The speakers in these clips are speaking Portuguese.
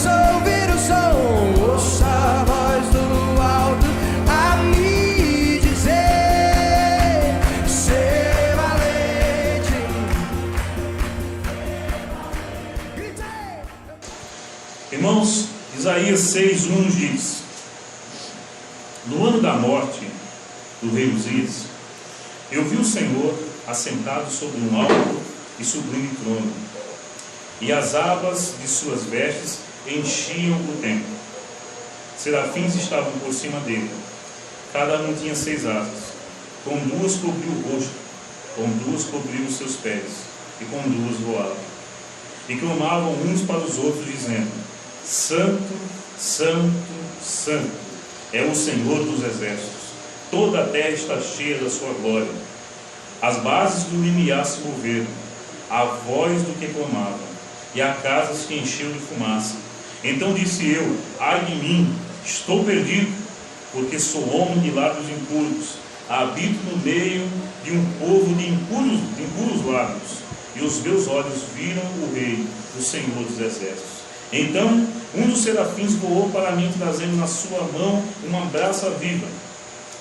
possa ouvir o som, ouça a voz do alto a me dizer: ser valente. Irmãos, Isaías 6:1 diz: no ano da morte do rei Uzias, eu vi o Senhor assentado sobre um alto e sublime trono, e as abas de suas vestes enchiam o templo. Serafins estavam por cima dele, cada um tinha 6 asas, com 2 cobriu o rosto, com 2 cobriu os seus pés, e com 2 voavam. E clamavam uns para os outros, dizendo: Santo, Santo, Santo é o Senhor dos exércitos, toda a terra está cheia da sua glória. As bases do limiar se moveram, a voz do que clamava, e a casa se encheu de fumaça. Então disse eu: ai de mim, estou perdido, porque sou homem de lábios impuros, habito no meio de um povo de impuros lábios, e os meus olhos viram o Rei, o Senhor dos exércitos. Então um dos serafins voou para mim, trazendo na sua mão uma brasa viva,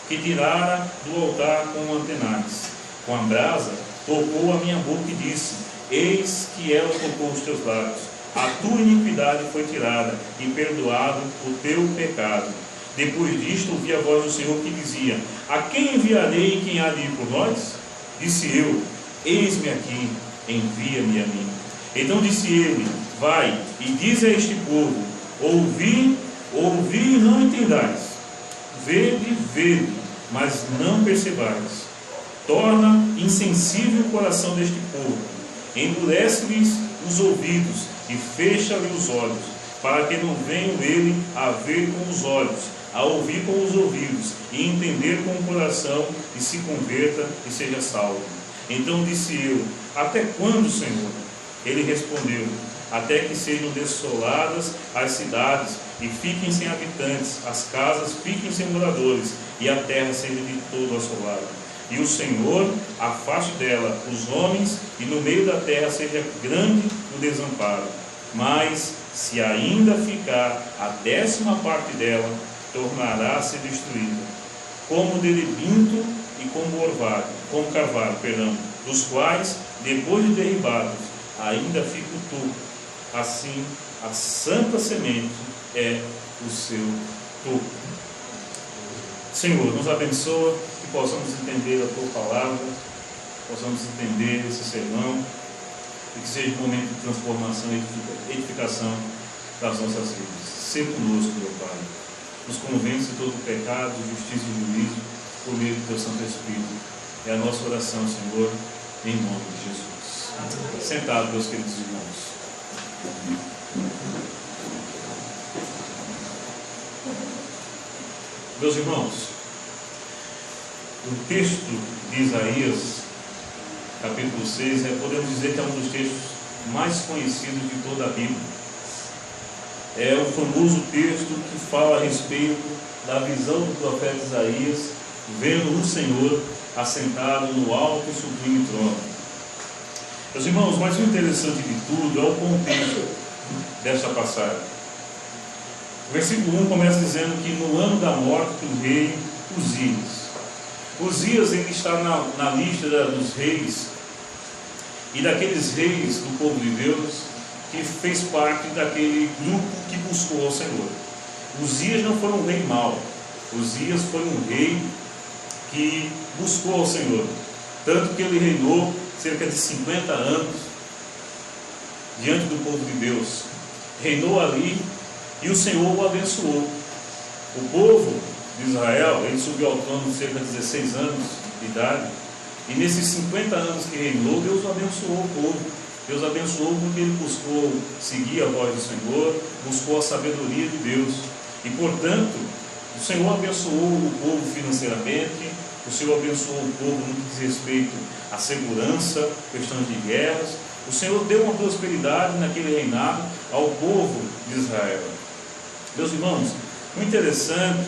que tirara do altar com antenares. Com a brasa tocou a minha boca e disse: eis que ela tocou os teus lábios, a tua iniquidade foi tirada, e perdoado o teu pecado. Depois disto ouvi a voz do Senhor que dizia: a quem enviarei e quem há de ir por nós? Disse eu: eis-me aqui, envia-me a mim. Então disse ele: vai e diz a este povo: ouvi, ouvi e não entendais, vede, vede, mas não percebais. Torna insensível o coração deste povo, endurece-lhes os ouvidos e fecha-lhe os olhos, para que não venham ele a ver com os olhos, a ouvir com os ouvidos, e entender com o coração, e se converta e seja salvo. Então disse eu: até quando, Senhor? Ele respondeu: até que sejam desoladas as cidades e fiquem sem habitantes, as casas fiquem sem moradores, e a terra seja de todo assolada. E o Senhor afaste dela os homens, e no meio da terra seja grande o desamparo. Mas se ainda ficar a 10ª parte dela, tornará a ser destruída, como terebinto e como carvalho, dos quais, depois de derribados, ainda fica o topo. Assim, a santa semente é o seu topo. Senhor, nos abençoa, que possamos entender a tua palavra, possamos entender esse sermão, e que seja um momento de transformação e edificação das nossas vidas. Seja conosco, meu Pai. Nos convence de todo pecado, justiça e juízo, por meio do teu Santo Espírito. É a nossa oração, Senhor, em nome de Jesus. Sentado, meus queridos irmãos. Meus irmãos, o texto de Isaías, capítulo 6, podemos dizer que é um dos textos mais conhecidos de toda a Bíblia. É o famoso texto que fala a respeito da visão do profeta Isaías, vendo o Senhor assentado no alto e sublime trono. Meus irmãos, mas o interessante de tudo é o contexto dessa passagem. O versículo 1 começa dizendo que no ano da morte do rei Uzias. Uzias, ele está na lista dos reis e daqueles reis do povo de Deus que fez parte daquele grupo que buscou ao Senhor. Uzias não foi um rei mau. Uzias foi um rei que buscou ao Senhor, tanto que ele reinou cerca de 50 anos diante do povo de Deus. Reinou ali e o Senhor o abençoou. O povo de Israel, ele subiu ao trono cerca de 16 anos de idade, e nesses 50 anos que reinou, Deus abençoou o povo. Deus abençoou porque ele buscou seguir a voz do Senhor, buscou a sabedoria de Deus, e portanto o Senhor abençoou o povo financeiramente, o Senhor abençoou o povo no que diz respeito à segurança, questões de guerras. O Senhor deu uma prosperidade naquele reinado ao povo de Israel. Meus irmãos, o interessante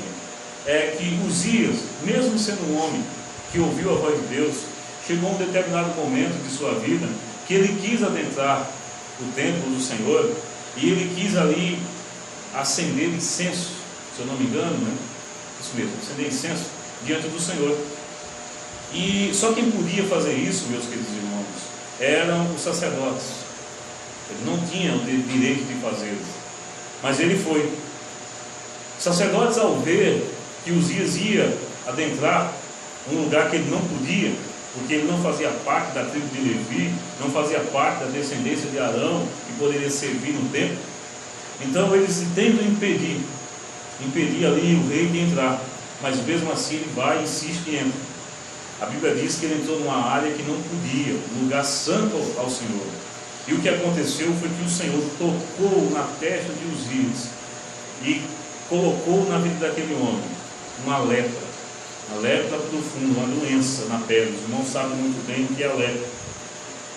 é que Uzias, mesmo sendo um homem que ouviu a voz de Deus, chegou a um determinado momento de sua vida que ele quis adentrar o templo do Senhor, e ele quis ali a acender incenso, se eu não me engano, né? Isso mesmo, acender incenso diante do Senhor. E só quem podia fazer isso, meus queridos irmãos, eram os sacerdotes. Eles não tinham o direito de fazê-lo, mas ele foi. Os sacerdotes, ao ver que Uzias ia adentrar um lugar que ele não podia, porque ele não fazia parte da tribo de Levi, não fazia parte da descendência de Arão, que poderia servir no templo, então eles tentam impedir ali o rei de entrar, mas mesmo assim ele vai e insiste e entra. A Bíblia diz que ele entrou numa área que não podia, um lugar santo ao Senhor. E o que aconteceu foi que o Senhor tocou na testa de Uzias e colocou na vida daquele homem uma lepra profunda, uma doença na pele. Os irmãos sabem muito bem o que é a lepra.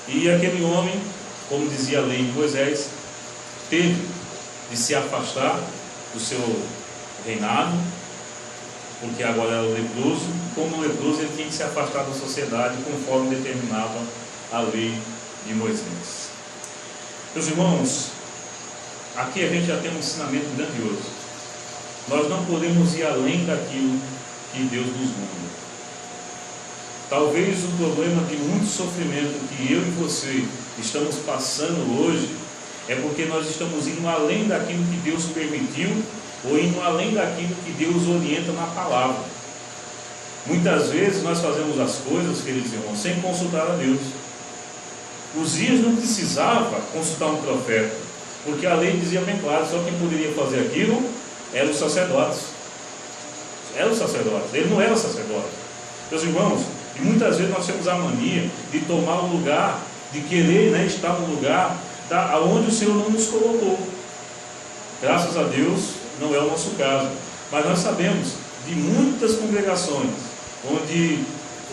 E aquele homem, como dizia a lei de Moisés, teve de se afastar do seu reinado, porque agora era leproso. Como leproso, ele tinha que se afastar da sociedade, conforme determinava a lei de Moisés. Meus irmãos, aqui a gente já tem um ensinamento grandioso. Nós não podemos ir além daquilo que Deus nos manda. Talvez o problema de muito sofrimento que eu e você estamos passando hoje é porque nós estamos indo além daquilo que Deus permitiu, ou indo além daquilo que Deus orienta na palavra. Muitas vezes nós fazemos as coisas, queridos irmãos, sem consultar a Deus. Uzias não precisava consultar um profeta, porque a lei dizia bem claro, só quem poderia fazer aquilo eram os sacerdotes. Eram os sacerdotes, ele não era sacerdote. Meus irmãos, e muitas vezes nós temos a mania de tomar o lugar, de querer, estar no lugar onde o Senhor não nos colocou. Graças a Deus não é o nosso caso, mas nós sabemos de muitas congregações onde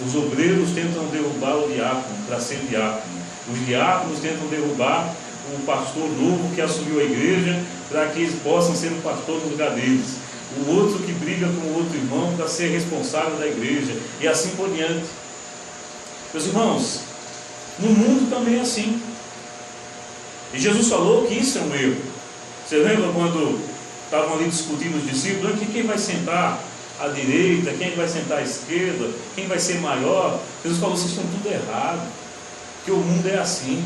os obreiros tentam derrubar o diácono para ser diácono, os diáconos tentam derrubar o pastor novo que assumiu a igreja para que eles possam ser um pastor no lugar deles, o outro que briga com o outro irmão para ser responsável da igreja, e assim por diante. Meus irmãos, no mundo também é assim, e Jesus falou que isso é um erro. Você lembra quando estavam ali discutindo os discípulos, quem vai sentar à direita, quem vai sentar à esquerda, quem vai ser maior? Jesus falou, vocês estão tudo errado, que o mundo é assim.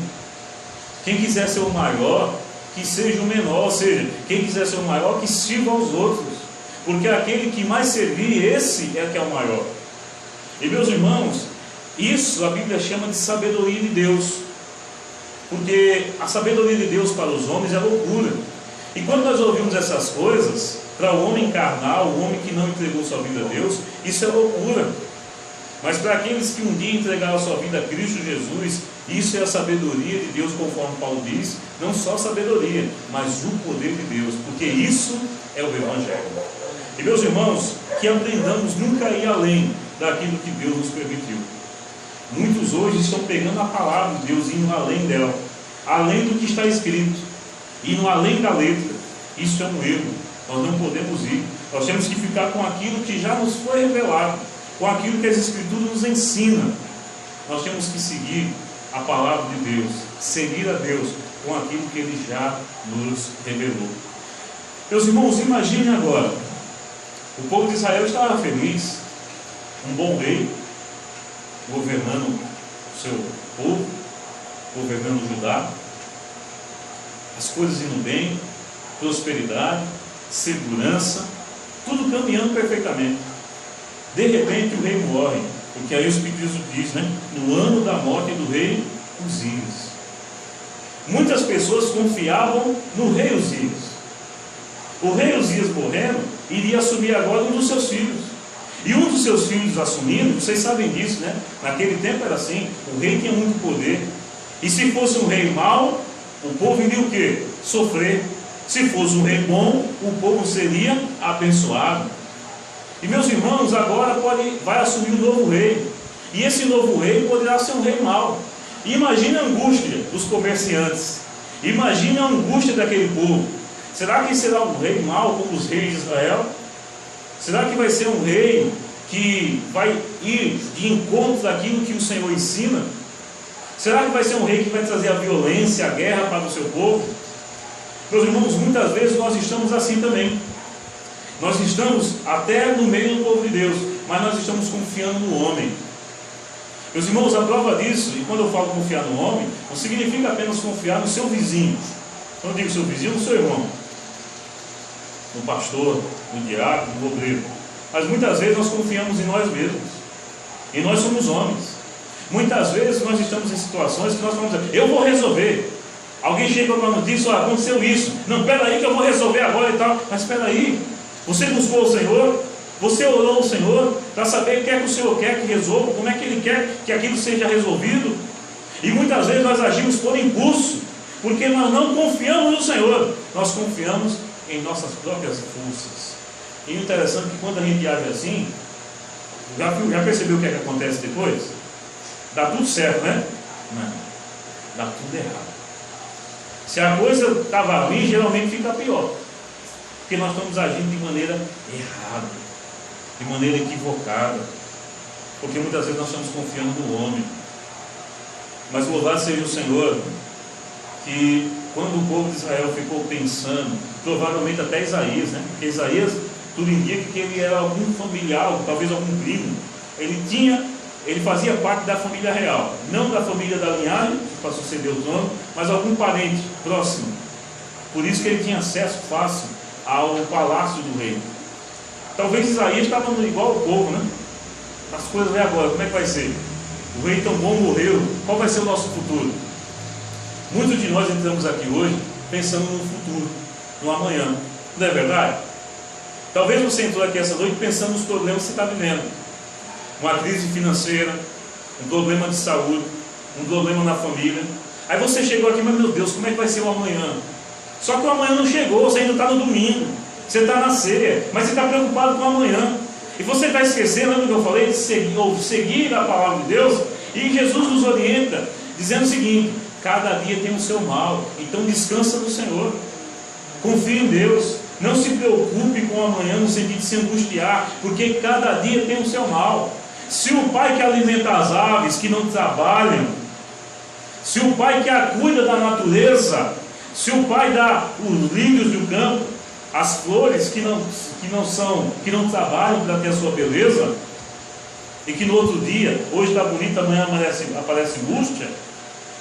Quem quiser ser o maior, que seja o menor, ou seja, quem quiser ser o maior, que sirva aos outros, porque aquele que mais servir, esse é que é o maior. E meus irmãos, isso a Bíblia chama de sabedoria de Deus, porque a sabedoria de Deus para os homens é loucura. E quando nós ouvimos essas coisas, para o homem carnal, o homem que não entregou sua vida a Deus, isso é loucura. Mas para aqueles que um dia entregaram sua vida a Cristo Jesus, isso é a sabedoria de Deus, conforme Paulo diz, não só sabedoria, mas o poder de Deus, porque isso é o Evangelho. E meus irmãos, que aprendamos nunca ir além daquilo que Deus nos permitiu. Muitos hoje estão pegando a palavra de Deus, indo além dela, além do que está escrito, indo além da letra. Isso é um erro, nós não podemos ir. Nós temos que ficar com aquilo que já nos foi revelado, com aquilo que as Escrituras nos ensinam. Nós temos que seguir a palavra de Deus, seguir a Deus com aquilo que Ele já nos revelou. Meus irmãos, imagine agora, o povo de Israel estava feliz, um bom rei, governando o seu povo, governando Judá, as coisas indo bem, prosperidade, segurança, tudo caminhando perfeitamente. De repente o rei morre, porque aí o Espírito diz, no ano da morte do rei Uzias. Muitas pessoas confiavam no rei Uzias. O rei Uzias morrendo, iria assumir agora um dos seus filhos. E um dos seus filhos assumindo, vocês sabem disso, naquele tempo era assim, o rei tinha muito poder. E se fosse um rei mau, o povo iria o quê? Sofrer. Se fosse um rei bom, o povo seria abençoado. E meus irmãos, agora vai assumir um novo rei. E esse novo rei poderá ser um rei mau. E imagine a angústia dos comerciantes. Imagine a angústia daquele povo. Será que será um rei mau como os reis de Israel? Será que vai ser um rei que vai ir de encontro daquilo que o Senhor ensina? Será que vai ser um rei que vai trazer a violência, a guerra para o seu povo? Meus irmãos, muitas vezes nós estamos assim também. Nós estamos até no meio do povo de Deus, mas nós estamos confiando no homem. Meus irmãos, a prova disso, e quando eu falo confiar no homem, não significa apenas confiar no seu vizinho. Quando eu digo seu vizinho, no seu irmão, no pastor, no diácono, no obreiro. Mas muitas vezes nós confiamos em nós mesmos. E nós somos homens. Muitas vezes nós estamos em situações que nós vamos dizer, eu vou resolver. Alguém chega para nós e diz, aconteceu isso. Não, espera aí que eu vou resolver agora e tal. Mas espera aí, você buscou o Senhor? Você orou ao Senhor para saber o que é que o Senhor quer que resolva, como é que Ele quer que aquilo seja resolvido? E muitas vezes nós agimos por impulso, porque nós não confiamos no Senhor, nós confiamos em nossas próprias forças. E o interessante é que quando a gente age assim, já percebeu o que é que acontece depois? Dá tudo certo, né? Não, dá tudo errado. Se a coisa estava ruim, geralmente fica pior, porque nós estamos agindo de maneira errada, de maneira equivocada, porque muitas vezes nós estamos confiando no homem. Mas louvado seja o Senhor, que quando o povo de Israel ficou pensando, provavelmente até Isaías, né? Porque Isaías, tudo indica que ele era algum familiar, talvez algum primo. Ele fazia parte da família real, não da família da linhagem, para suceder o trono, mas algum parente próximo. Por isso que ele tinha acesso fácil ao palácio do rei. Talvez Isaías estava igual ao povo, né? As coisas agora, como é que vai ser? O rei tão bom morreu, qual vai ser o nosso futuro? Muitos de nós entramos aqui hoje pensando no futuro, no amanhã, não é verdade? Talvez você entrou aqui essa noite pensando nos problemas que você está vivendo. Uma crise financeira, um problema de saúde, um problema na família. Aí você chegou aqui, mas meu Deus, como é que vai ser o amanhã? Só que o amanhã não chegou, você ainda está no domingo, você está na ceia, mas você está preocupado com o amanhã. E você está esquecendo, lembra que eu falei, de seguir a palavra de Deus? E Jesus nos orienta, dizendo o seguinte, cada dia tem o seu mal, então descansa no Senhor, confie em Deus, não se preocupe com o amanhã no sentido de se angustiar, porque cada dia tem o seu mal. Se o pai que alimenta as aves, que não trabalham, se o pai que cuida da natureza, se o pai dá os lírios do campo, as flores que não trabalham para ter a sua beleza, e que no outro dia, hoje está bonita, amanhã aparece angústia,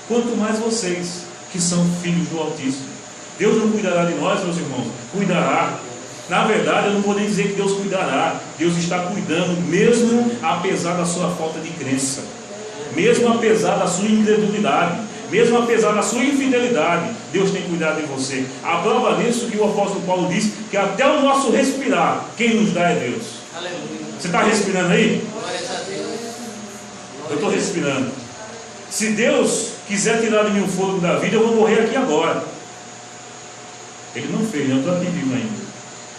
quanto mais vocês, que são filhos do Altíssimo. Deus não cuidará de nós, meus irmãos, cuidará. Na verdade, eu não vou nem dizer que Deus cuidará. Deus está cuidando, mesmo apesar da sua falta de crença, mesmo apesar da sua incredulidade, mesmo apesar da sua infidelidade. Deus tem cuidado de você. A prova disso que o apóstolo Paulo diz, que até o nosso respirar, quem nos dá é Deus. Aleluia. Você está respirando aí? Eu estou respirando. Se Deus quiser tirar de mim o fôlego da vida, eu vou morrer aqui agora. Ele não fez, eu estou aqui vivo ainda.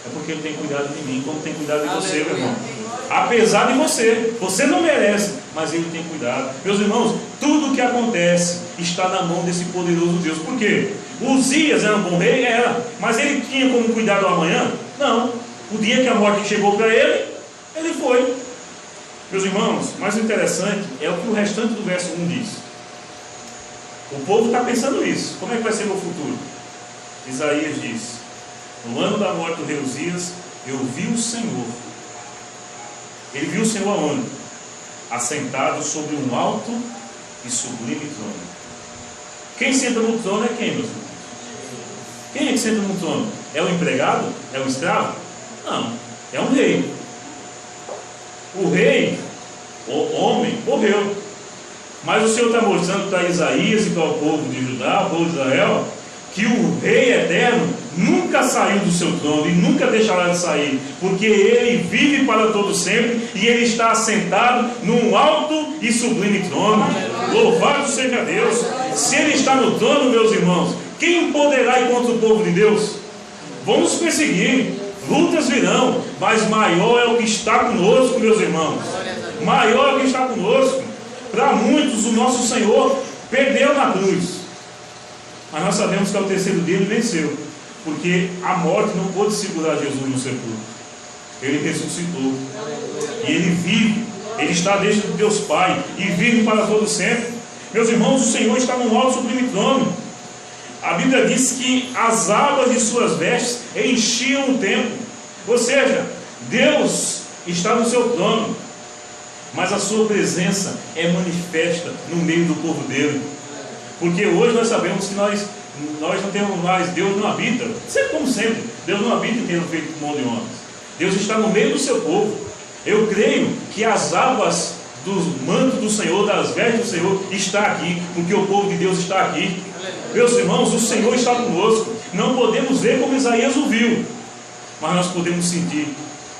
É porque Ele tem cuidado de mim, como tem cuidado de você, meu irmão. Apesar de você não merece, mas Ele tem cuidado. Meus irmãos, tudo o que acontece está na mão desse poderoso Deus. Por quê? Uzias era um bom rei? Era. Mas ele tinha como cuidar do amanhã? Não. O dia que a morte chegou para ele, ele foi. Meus irmãos, mais interessante é o que o restante do verso 1 diz. O povo está pensando isso. Como é que vai ser meu futuro? Isaías diz, no ano da morte do rei Uzias, eu vi o Senhor. Ele viu o Senhor aonde? Assentado sobre um alto e sublime trono. Quem senta no trono é quem, meus irmãos? Quem é que senta no trono? É o empregado? É o escravo? Não, é um rei. O rei, o homem, morreu. Mas o Senhor está mostrando para Isaías e para o povo de Judá, o povo de Israel, que o Rei Eterno nunca saiu do seu trono e nunca deixará de sair, porque Ele vive para todo sempre e Ele está assentado num alto e sublime trono. Louvado seja Deus! Se Ele está no trono, meus irmãos, quem poderá ir contra o povo de Deus? Vamos perseguir, lutas virão, mas maior é o que está conosco, meus irmãos. Maior é o que está conosco. Para muitos, o nosso Senhor perdeu na cruz, mas nós sabemos que ao terceiro dia Ele venceu, porque a morte não pôde segurar Jesus no sepulcro. Ele ressuscitou e Ele vive. Ele está desde Deus Pai e vive para todo sempre. Meus irmãos, o Senhor está no alto sublime trono. A Bíblia diz que as abas de suas vestes enchiam o templo. Ou seja, Deus está no seu trono, mas a sua presença é manifesta no meio do povo dele. Porque hoje nós sabemos que nós não temos mais, Deus não habita, sempre como sempre, Deus não habita em termo feito por mão de homens. Deus está no meio do seu povo. Eu creio que as abas dos mantos do Senhor, das vestes do Senhor, está aqui, porque o povo de Deus está aqui. Meus irmãos, o Senhor está conosco. Não podemos ver como Isaías o viu, mas nós podemos sentir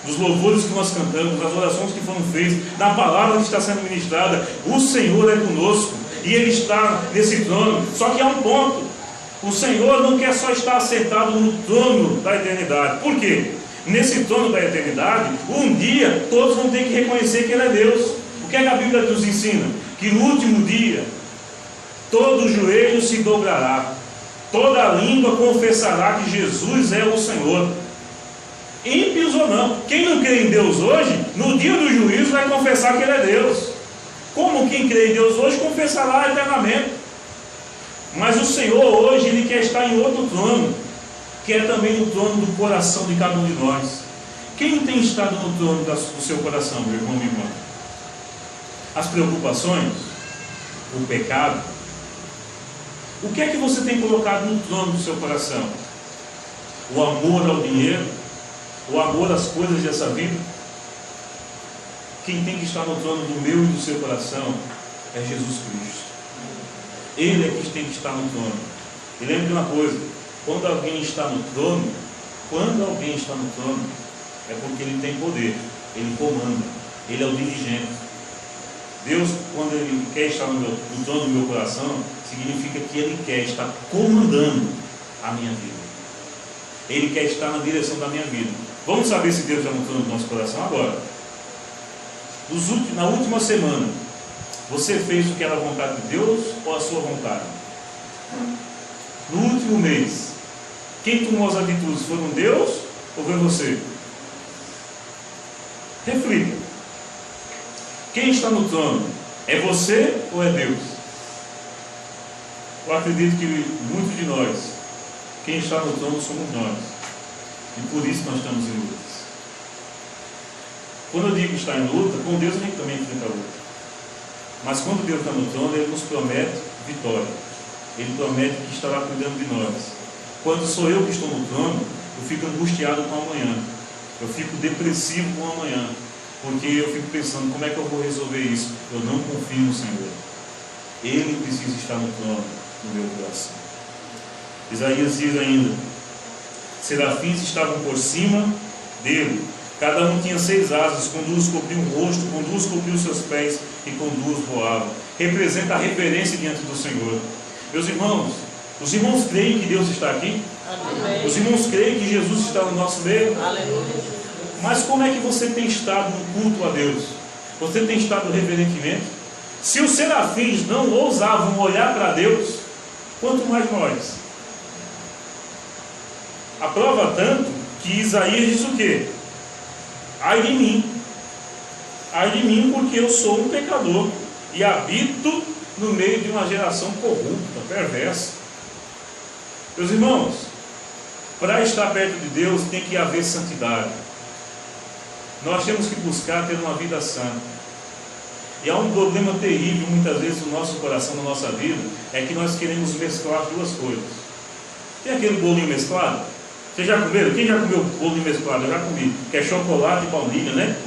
dos louvores que nós cantamos, das orações que foram feitas, da palavra que está sendo ministrada. O Senhor é conosco e Ele está nesse trono. Só que há um ponto: o Senhor não quer só estar assentado no trono da eternidade. Por quê? Nesse trono da eternidade, um dia todos vão ter que reconhecer que Ele é Deus. O que é que a Bíblia nos ensina? Que no último dia todo joelho se dobrará, toda língua confessará que Jesus é o Senhor. Ímpios ou não, quem não crê em Deus hoje, no dia do juízo vai confessar que Ele é Deus. Como quem crê em Deus hoje confessará eternamente. Mas o Senhor hoje, Ele quer estar em outro trono, que é também no trono do coração de cada um de nós. Quem tem estado no trono do seu coração, meu irmão, minha irmã? As preocupações, o pecado. O que é que você tem colocado no trono do seu coração? O amor ao dinheiro? O amor às coisas dessa vida? Quem tem que estar no trono do meu e do seu coração é Jesus Cristo. Ele é que tem que estar no trono. E lembre de uma coisa: quando alguém está no trono, é porque ele tem poder, ele comanda, ele é o dirigente. Deus, quando Ele quer estar no trono do meu coração, significa que Ele quer estar comandando a minha vida. Ele quer estar na direção da minha vida. Vamos saber se Deus está no trono do nosso coração agora. Na última semana, você fez o que era a vontade de Deus ou a sua vontade? No último mês, quem tomou as atitudes foram Deus ou foi você? Reflita. Quem está no trono? É você ou é Deus? Eu acredito que muitos de nós, quem está no trono somos nós. E por isso nós estamos em lutas. Quando eu digo estar em luta, com Deus a gente também enfrenta a luta. Mas quando Deus está no trono, Ele nos promete vitória. Ele promete que estará cuidando de nós. Quando sou eu que estou no trono, eu fico angustiado com o amanhã. Eu fico depressivo com o amanhã. Porque eu fico pensando, como é que eu vou resolver isso? Eu não confio no Senhor. Ele precisa estar no trono do meu coração. Isaías diz ainda: serafins estavam por cima dele. Cada um tinha 6 asas, com 2 cobriam o rosto, com 2 cobriam os seus pés e com 2 voavam. Representa a reverência diante do Senhor. Meus irmãos, os irmãos creem que Deus está aqui? Amém. Os irmãos creem que Jesus está no nosso meio? Aleluia. Mas como é que você tem estado no culto a Deus? Você tem estado reverentemente? Se os serafins não ousavam olhar para Deus, quanto mais nós? A prova tanto que Isaías diz o quê? Ai de mim, porque eu sou um pecador e habito no meio de uma geração corrupta, perversa. Meus irmãos, para estar perto de Deus tem que haver santidade. Nós temos que buscar ter uma vida santa. E há um problema terrível muitas vezes no nosso coração, na nossa vida, é que nós queremos mesclar 2 coisas. Tem aquele bolinho mesclado? Vocês já comeram? Quem já comeu bolinho mesclado? Eu já comi. Que é chocolate e baunilha, né?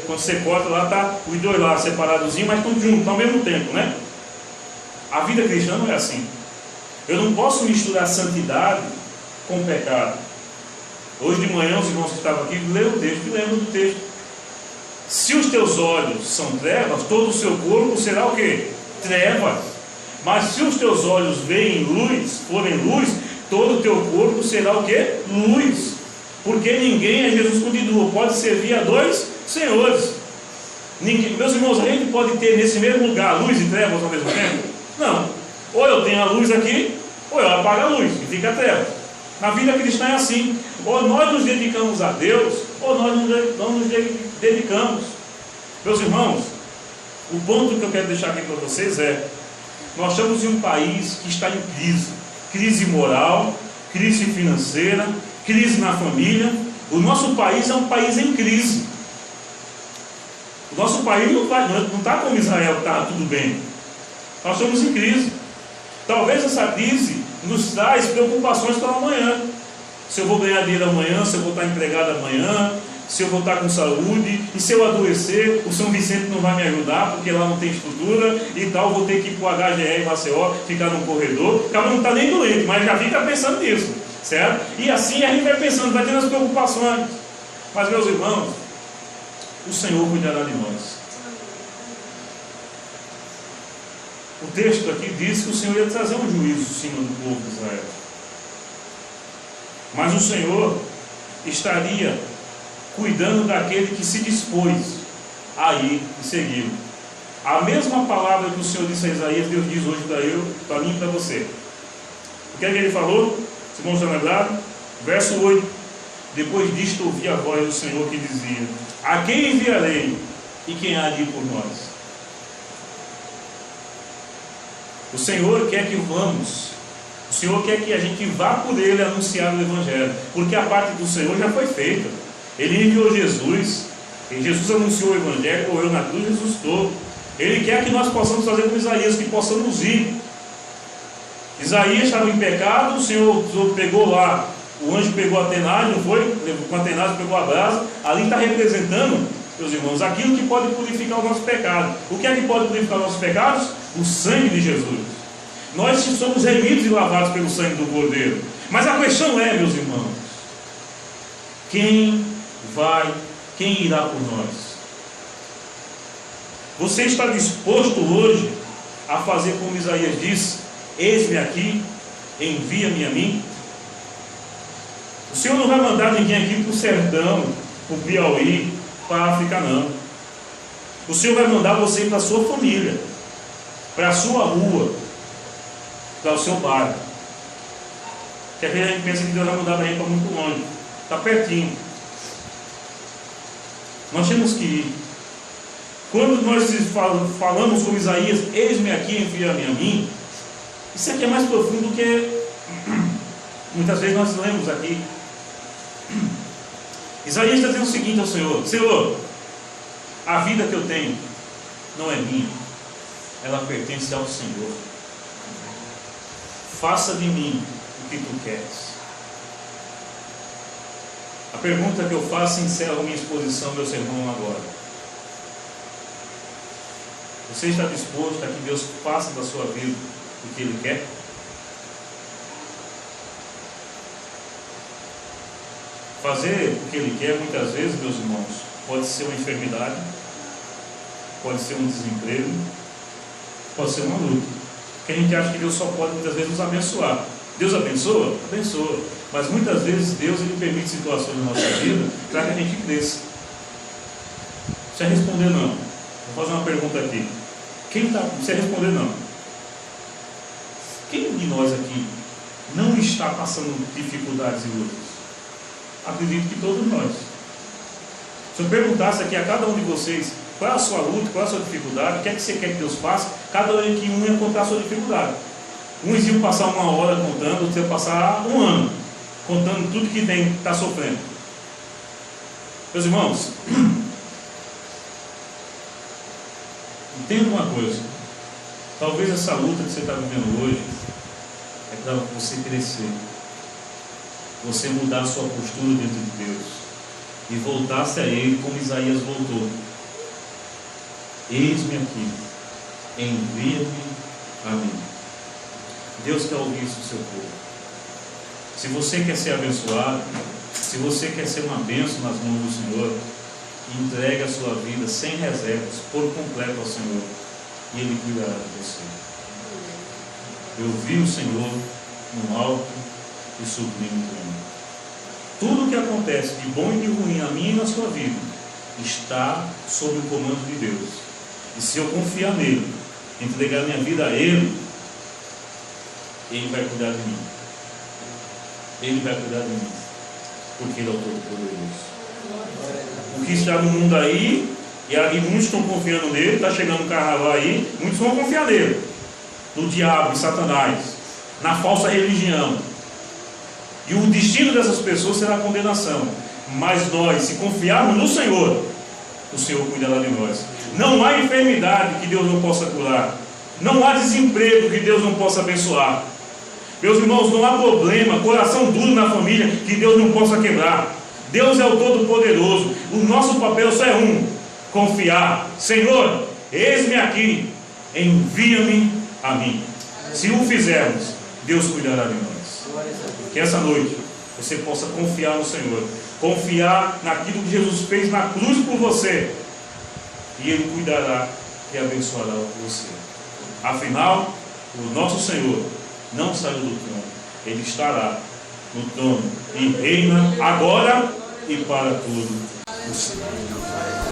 Quando você corta lá, tá os 2 lá separadozinhos, mas estão juntos ao mesmo tempo, né? A vida cristã não é assim. Eu não posso misturar santidade com pecado. Hoje de manhã os irmãos que estavam aqui leram o texto, lembram do texto. Se os teus olhos são trevas, todo o seu corpo será o quê? Trevas. Mas se os teus olhos veem luz, forem luz, todo o teu corpo será o quê? Luz. Porque ninguém é Jesus escondido, pode servir a 2 senhores. Meus irmãos, a gente pode ter nesse mesmo lugar luz e trevas ao mesmo tempo? Não. Ou eu tenho a luz aqui, ou eu apago a luz e fica a treva. Na vida cristã é assim. Ou nós nos dedicamos a Deus, ou nós não nos dedicamos. Meus irmãos, o ponto que eu quero deixar aqui para vocês é: nós estamos em um país que está em crise. crise moral, crise financeira, crise na família. O nosso país é um país em crise. O nosso país não está como Israel, está tudo bem. Nós estamos em crise. Talvez essa crise nos traz preocupações para amanhã. Se eu vou ganhar dinheiro amanhã, se eu vou estar empregado amanhã, se eu vou estar com saúde, e se eu adoecer, o São Vicente não vai me ajudar, porque lá não tem estrutura e tal, vou ter que ir para o HGR em Maceió, ficar num corredor. Acaba não está nem doente, mas já fica pensando nisso, certo? E assim a gente vai pensando, vai tendo as preocupações. Mas, meus irmãos, o Senhor cuidará de nós. O texto aqui diz que o Senhor ia trazer um juízo em cima do povo de Israel. Mas o Senhor estaria cuidando daquele que se dispôs a ir e segui-lo. A mesma palavra que o Senhor disse a Isaías, Deus diz hoje para mim e para você. O que é que ele falou? Se irmãos estão lembrados? Verso 8. Depois disto ouvi a voz do Senhor que dizia: a quem enviarei e quem há de ir por nós? O Senhor quer que vamos. O Senhor quer que a gente vá por Ele anunciar o Evangelho, porque a parte do Senhor já foi feita. Ele enviou Jesus, e Jesus anunciou o Evangelho, morreu na cruz e ressuscitou. Ele quer que nós possamos fazer como Isaías, que possamos ir. Isaías estava em pecado, o Senhor pegou lá, o anjo pegou a tenagem, não foi? Com a tenagem pegou a brasa, ali está representando, meus irmãos, aquilo que pode purificar o nosso pecado. O que é que pode purificar os nossos pecados? O sangue de Jesus. Nós somos remidos e lavados pelo sangue do Cordeiro. Mas a questão é, meus irmãos, quem irá por nós? Você está disposto hoje a fazer como Isaías disse: eis-me aqui, envia-me a mim? O Senhor não vai mandar ninguém aqui para o sertão, para o Piauí, para a África, não. O Senhor vai mandar você ir para a sua família, para a sua rua, para o seu bairro. Que às vezes a gente pensa que Deus vai mandar a gente para muito longe. Está pertinho. Nós temos que ir. Quando nós falamos como Isaías, eis-me aqui, envia-me a mim, isso aqui é mais profundo do que muitas vezes nós lemos aqui. Isaías está dizendo o seguinte ao Senhor: Senhor, a vida que eu tenho não é minha, ela pertence ao Senhor. Faça de mim o que tu queres. A pergunta que eu faço encerra a minha exposição, meu sermão agora. Você está disposto a que Deus faça da sua vida o que Ele quer? Fazer o que Ele quer, muitas vezes, meus irmãos, pode ser uma enfermidade, pode ser um desemprego, pode ser uma luta. Porque a gente acha que Deus só pode, muitas vezes, nos abençoar. Deus abençoa? Abençoa. Mas muitas vezes Deus Ele permite situações na nossa vida para que a gente cresça. Não precisa responder não. Vou fazer uma pergunta aqui. Não precisa responder não. Quem de nós aqui não está passando dificuldades e lutas? Acredito que todos nós. Se eu perguntasse aqui a cada um de vocês qual é a sua luta, qual é a sua dificuldade, o que é que você quer que Deus faça, cada um que ia contar a sua dificuldade. Uns iam passar 1 hora contando, outros iam passar 1 ano contando tudo que está sofrendo. Meus irmãos, entenda uma coisa: talvez essa luta que você está vivendo hoje é para você crescer, você mudar a sua postura dentro de Deus e voltar-se a Ele como Isaías voltou. Eis-me aqui, envia-me a mim. Deus quer ouvir isso do seu povo. Se você quer ser abençoado, se você quer ser uma bênção nas mãos do Senhor, entregue a sua vida sem reservas, por completo ao Senhor, e Ele cuidará de você. Eu vi o Senhor no alto e sublime trono. Tudo o que acontece de bom e de ruim na minha e na sua vida está sob o comando de Deus. E se eu confiar nele, entregar minha vida a Ele, Ele vai cuidar de mim. Ele vai cuidar de mim, porque Ele é o Todo-Poderoso. O que está no mundo aí, e muitos estão confiando nele, está chegando o carnaval aí, muitos vão confiar nele, no diabo, em Satanás. na falsa religião. E o destino dessas pessoas será a condenação. Mas nós, se confiarmos no Senhor, o Senhor cuidará de nós. Não há enfermidade que Deus não possa curar. Não há desemprego que Deus não possa abençoar. Meus irmãos, não há problema, coração duro na família que Deus não possa quebrar. Deus é o Todo-Poderoso. O nosso papel só é um: confiar. Senhor, eis-me aqui, envia-me a mim. Se o fizermos, Deus cuidará de nós. Que essa noite você possa confiar no Senhor, confiar naquilo que Jesus fez na cruz por você, e Ele cuidará e abençoará você. Afinal, o nosso Senhor não saiu do trono, Ele estará no trono e reina agora e para todo o sempre.